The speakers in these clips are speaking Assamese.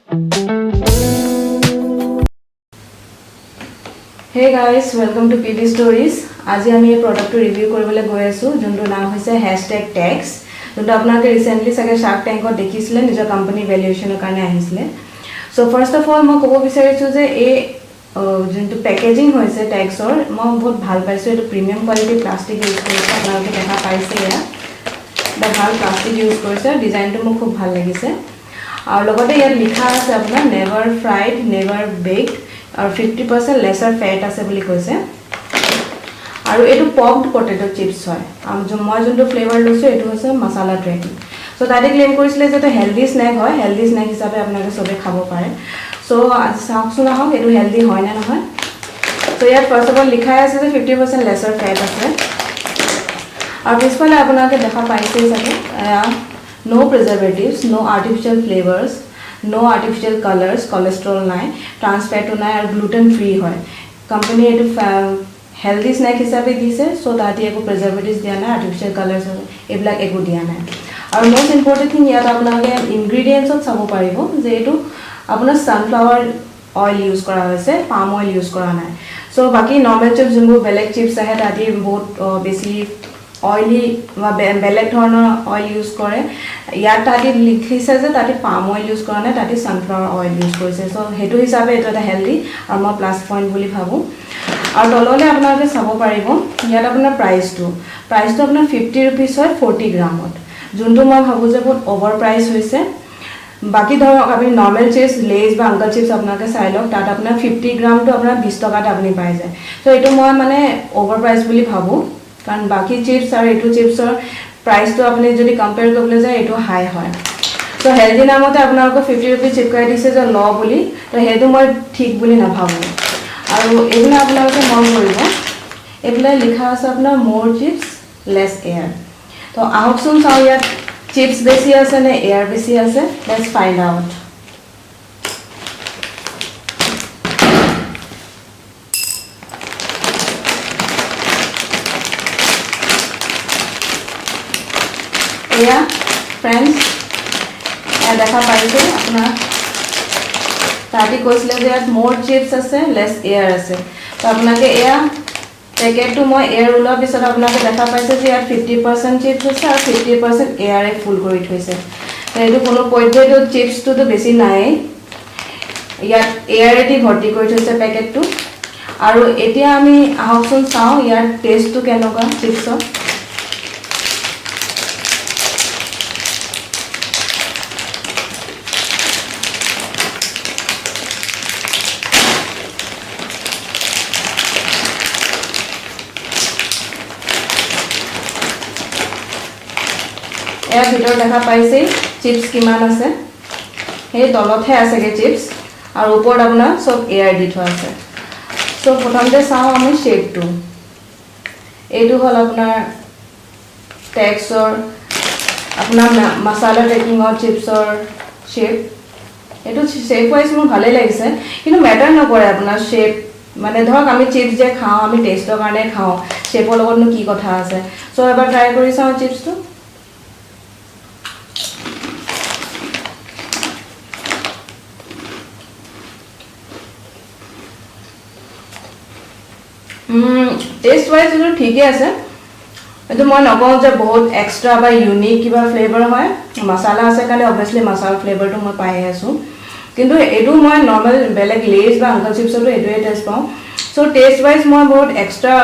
Hey guys, welcome to PB Stories. আজি আমি এই প্ৰডাক্টটো ৰিভিউ কৰিবলৈ গৈ আছো যোনটো নাম হৈছে #tags যোনটো আপোনালোকে ৰিসেন্টলি সাগে শাৰ্ক ট্যাঙ্কত দেখিছিলে নিজৰ কোম্পানী ভ্যালুয়েশনৰ কাৰণে আহিছিলে সো ফাৰ্স্ট অফ অল মই ক'ব বিচাৰিছো যে এই যোনটো পেকেজিং হৈছে ট্যাগছৰ মই বহুত ভাল পাইছো এটো প্ৰিমিয়াম কোৱালিটি প্লাষ্টিক ইউজ কৰিছে আপোনালোকে দেখা পাইছে ইয়া এটা ভাল প্লাষ্টিক ইউজ কৰিছে ডিজাইনটো মোক খুব ভাল লাগিছে আৰু লগতে ইয়াত লিখা আছে আপোনাৰ নেভাৰ ফ্ৰাইড নেভাৰ বেকড और 50% लेसर फैट আছে বুলি কৈছে আৰু এটো পপড পটেটো চিপস হয় আৰু মই যোনটো ফ্লেভাৰ লৈছো এটো হৈছে মছলা ট্ৰেকি সো তাতে ক্লেম কৰিছিলে যে এটা হেলদি স্ন্যাক হয় হেলদি স্ন্যাক হিচাপে আপোনালোকে সবে খাব পাৰে সো আজি চাওকচোন আহক এটো হেলদি হয় না নহয় সো ইয়াত ফাৰ্স্ট অফ অল লিখা আছে যে 50% लेसर फैट আছে আৰু পিছফালে আপোনালোকে দেখা পাইছে চাগে নো প্ৰিজাৰভেটিভস নো আৰ্টিফিশিয়াল ফ্লেভাৰ্স no artificial colors cholesterol নাই trans fat নাই আৰু gluten free হয় কোম্পানী এটো হেলদি স্ন্যাক হিচাপে দিছে সো তাতে একো প্ৰিজাৰভেটিভস দিয়া নাই আৰ্টিফিশিয়াল কালাৰছ এইবিলাক একো দিয়া নাই আৰু মোস্ট ইম্পৰ্টেন্ট থিং ইয়াত আপোনালোকে ইনগ্ৰেডিয়েন্টছত চাব পাৰিব যে এটো আপোনাৰ সানফ্লাৱাৰ অইল ইউজ কৰা হৈছে পাম অইল ইউজ কৰা নাই সো বাকি নৰ্মাল চিপছ যোনবোৰ বেলেগ চিপছ আহে তাতে বহুত বেছি অইলি বা বেলেগ ধৰণৰ অইল ইউজ কৰে ইয়াত তাতে লিখিছে যে তাতে পাম অইল ইউজ কৰা নাই তাতে সানফ্লাৱাৰ অইল ইউজ কৰিছে সো হেতু হিচাপে এটা হেলদি আৰু মই প্লাস পইণ্ট বুলি ভাবো আৰু তললে আপোনালোকে চাব পাৰিব ইয়াত আপোনাৰ প্ৰাইসটো আপোনাৰ 50 रुपीस হয় 40 গ্ৰামত যোনটো মই ভাবো যে বহুত ওভাৰ প্ৰাইস হৈছে বাকি ধৰক আপুনি নৰ্মাল চিপছ লেজ বা আঙ্কেল চিপছ আপোনালোকে চাই লওক তাত আপোনাৰ 50 গ্ৰামটো আপোনাৰ 20 টকাত আপুনি পাই যায় সো এটো মই মানে ওভাৰ প্ৰাইস বুলি ভাবো কাৰণ বাকি চিপছ আৰু এটো চিপছৰ প্ৰাইসটো আপুনি যদি কম্পেয়াৰ কৰিবলৈ যায় এটো হাই হয় সো হেলদি নামতে আপোনালোকক 50 रुपीस চিপকাই দিছে যে ল বুলি তো হেতু মই ঠিক বুলি নাভাবো আৰু এগুলা আপোনালোকে মন কৰিব এগুলা লিখা আছে আপোনাৰ মোৰ চিপছ লেস এয়াৰ তো আহকচোন চাও ইয়াত চিপছ বেছি আছে নে এয়াৰ বেছি আছে লেটস ফাইন্ড আউট या फ्रेंड्स দেখা পাইছে আপোনাৰ তাতি কৈছিলে যে ইয়াত মোৰ চিপছ আছে লেস এয়াৰ আছে তো আপোনাকে এয়া পেকেটটো মই এয়াৰ ওলোৱাৰ পিছত আপোনাকে দেখা পাইছে যে ইয়াত 50% চিপছ আছে আৰু 50% এয়াৰে ফুল কৰি থৈছে তো এইটো কোনো পৰ্যায়ত চিপছটো তো বেছি নাই ইয়াত এয়াৰেদি ভৰ্তি কৰি থৈছে পেকেটটো আৰু এতিয়া আমি আহকচোন চাও ইয়াৰ টেষ্টটো কেনেকুৱা চিপছৰ এর ভিতর দেখা পাইছে চিপস কিমান আছে এই তলতহে আছেগে চিপস আর উপর আপনার সব এয়ার দি থোৱা আছে সো প্ৰথমতে চাও আমি শেপটো এইটো হল আপনাৰ ট্যাগছৰ আপনাৰ মছলা ট্ৰেকিংৰ চিপছৰ শেপ এইটো শেপ ওয়াইজ মোৰ ভালে লাগিছে কিন্তু ম্যাটাৰ নকৰে আপনাৰ শেপ মানে ধৰক আমি চিপস যে খাও আমি টেষ্টৰ কাৰণে খাও শেপৰ লগতনো কি কথা আছে সো এবাৰ ট্ৰাই কৰি চাও চিপছটো टेस्ट वाइज जो ठीक है तो मैं नकौ जे बहुत एक्स्ट्रा बा यूनिक किबा फ्लेवर है मसाला আছে কাৰণে obviously मसाला फ्लेवर तो মই পাই আছো কিন্তু এটো মই নরমাল বেলেগ লেজ বা আঙ্কেল চিপছটো এটোৱে টেষ্ট পাও সো টেষ্ট वाइज মই বহুত এক্সট্ৰা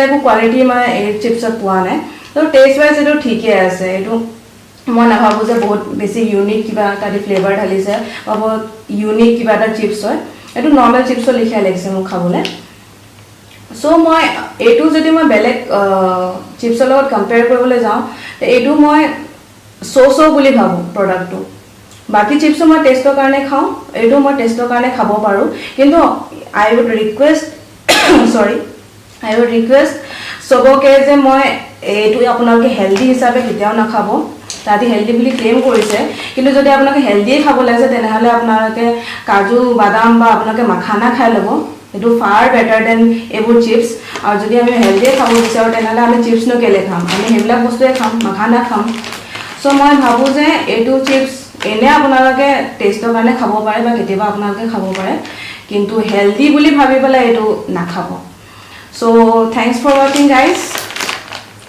একো কোৱালিটি মই এই চিপছত পোৱা নাই তো টেষ্ট वाइज এটো ঠিকই আছে এটো মই নাভাবো যে বহুত বেছি ইউনিক কিবা কাটি ফ্লেভাৰ ঢালিছে বা বহুত ইউনিক কিবা এটা চিপছ হয় এটো নরমাল চিপছ লিখা লাগিছে মোক খাবলে সো মই এটো যদি মই বেলেগ চিপছৰ লগত কম্পেয়াৰ কৰিবলৈ যাও তে এটো মই সো বুলি ভাবো প্ৰডাক্টটো বাকি চিপছ মই টেষ্টৰ কাৰণে খাও এটো মই টেষ্টৰ কাৰণে খাব পাৰো কিন্তু আই উড ৰিকুৱেষ্ট সবকে যে মই এটো আপোনালোকে হেলদি হিচাপে কেতিয়াও নাখাব তাতে হেলদি বুলি ক্লেম কৰিছে কিন্তু যদি আপোনালোকে হেলদি খাব লাগে তেনেহলে আপোনালোকে কাজু বাদাম বা আপোনালোকে মাখানা খাই লব এটো ফাৰ বেটাৰ দেন এবোৰ চিপছ আৰু যদি আমি হেলদি খাব বিচাৰো তেনেহলে আমি চিপছ ন কেলে খাম আমি হেবিলাক বস্তুৱে খাম মাখানা খাম সো মই ভাবো যে এটো চিপছ এনে আপোনালোকে টেষ্টৰ কাৰণে খাব পাৰে বা কেতিয়াবা আপোনালোকে খাব পাৰে কিন্তু হেলদি বুলি ভাবি পেলাই এইটো নাখাব so thanks for watching guys